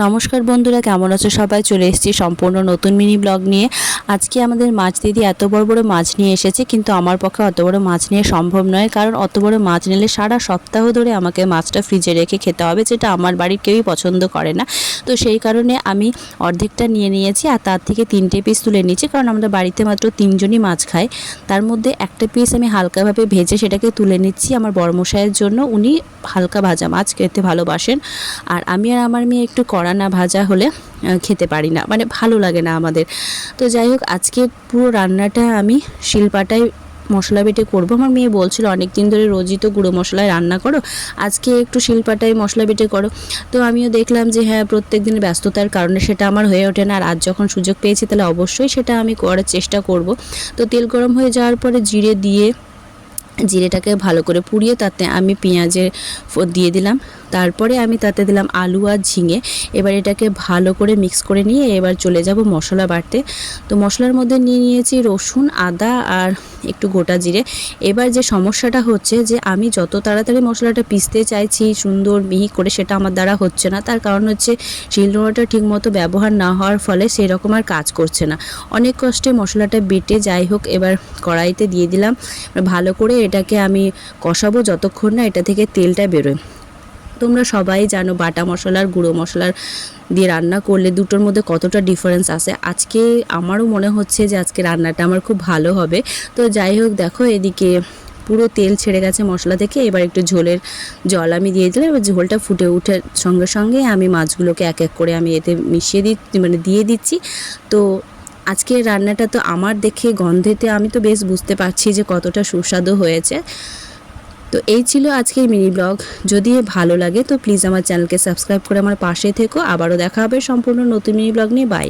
নমস্কার বন্ধুরা, কেমন আছো সবাই? চলে এসেছি সম্পূর্ণ নতুন মিনি ব্লগ নিয়ে। আজকে আমাদের মাছ দিদি এত বড় বড় মাছ নিয়ে এসেছে, কিন্তু আমার পক্ষে অত বড় মাছ নিয়ে সম্ভব নয়, কারণ অত বড় মাছ নিলে সারা সপ্তাহ ধরে আমাকে মাছটা ফ্রিজে রেখে খেতে হবে, যেটা আমার বাড়ির কেউই পছন্দ করে না। তো সেই কারণে আমি অর্ধেকটা নিয়ে নিয়েছি আর তার থেকে 3টে পিস তুলে নিয়েছি, কারণ আমরা বাড়িতে মাত্র 3জনই মাছ খাই। তার মধ্যে একটা পিস আমি হালকাভাবে ভেজে সেটাকে তুলে নিচ্ছি আমার বড়মশাইয়ের জন্য। উনি হালকা ভাজা মাছ খেতে ভালোবাসেন, আর আমি আর আমার মেয়ে একটু কড়া না ভাজা হলে খেতে পারি না, মানে ভালো লাগে না আমাদের। তো যাই হোক, আজকে পুরো রান্নাটা আমি শিলপাটায় মশলা বেটে করবো। আমার মেয়ে বলছিল অনেক দিন ধরে রোজই তো গুঁড়ো মশলায় রান্না করো, আজকে একটু শিলপাটায় মশলা বেটে করো। তো আমিও দেখলাম যে হ্যাঁ, প্রত্যেক দিন ব্যস্ততার কারণে সেটা আমার হয়ে ওঠে না, আর আজ যখন সুযোগ পেয়েছি তাহলে অবশ্যই সেটা আমি করার চেষ্টা করব। তো তেল গরম হয়ে যাওয়ার পরে জিরেটাকে ভালো করে পুড়িয়ে তাতে আমি পেঁয়াজের দিয়ে দিলাম। তারপরে আমি তাতে দিলাম আলু আর ঝিঙে। এবার এটাকে ভালো করে মিক্স করে নিয়ে এবার চলে যাব মশলা বাটতে। তো মশলার মধ্যে নিয়ে নিয়েছি রসুন, আদা আর একটু গোটা জিরে। এবার যে সমস্যাটা হচ্ছে যে আমি যত তাড়াতাড়ি মশলাটা পিষতে চাইছি সুন্দর মিহি করে, সেটা আমার দ্বারা হচ্ছে না। তার কারণ হচ্ছে শিলনোড়াটা ঠিকমতো ব্যবহার না হওয়ার ফলে সেই রকম আর কাজ করছে না। অনেক কষ্টে মশলাটা বেটে যাই হোক এবার কড়াইতে দিয়ে দিলাম। ভালো করে এটাকে আমি কষাবো যতক্ষণ না এটা থেকে তেলটা বেরোয়। তোমরা সবাই জানো বাটা মশলার গুঁড়ো মশলার দিয়ে রান্না করলে দুটোর মধ্যে কতটা ডিফারেন্স আসে। আজকে আমারও মনে হচ্ছে যে আজকে রান্নাটা আমার খুব ভালো হবে। তো যাই হোক, দেখো এদিকে পুরো তেল ছেড়ে গেছে মশলা থেকে। এবার একটু ঝোলের জল আমি দিয়ে দিলাম। এবার ঝোলটা ফুটে ওঠার সঙ্গে সঙ্গে আমি মাছগুলোকে এক এক করে আমি এতে দিয়ে দিচ্ছি। তো আজকের রান্নাটা তো আমার দেখে গন্ধেতে আমি তো বেশ বুঝতে পারছি যে কতটা সুস্বাদু হয়েছে। তো এই ছিল আজকের মিনি ব্লগ। যদি ভালো লাগে তো প্লিজ আমার চ্যানেলকে সাবস্ক্রাইব করে আমার পাশে থেকো। আবারও দেখা হবে সম্পূর্ণ নতুন মিনি ব্লগ নিয়ে। বাই।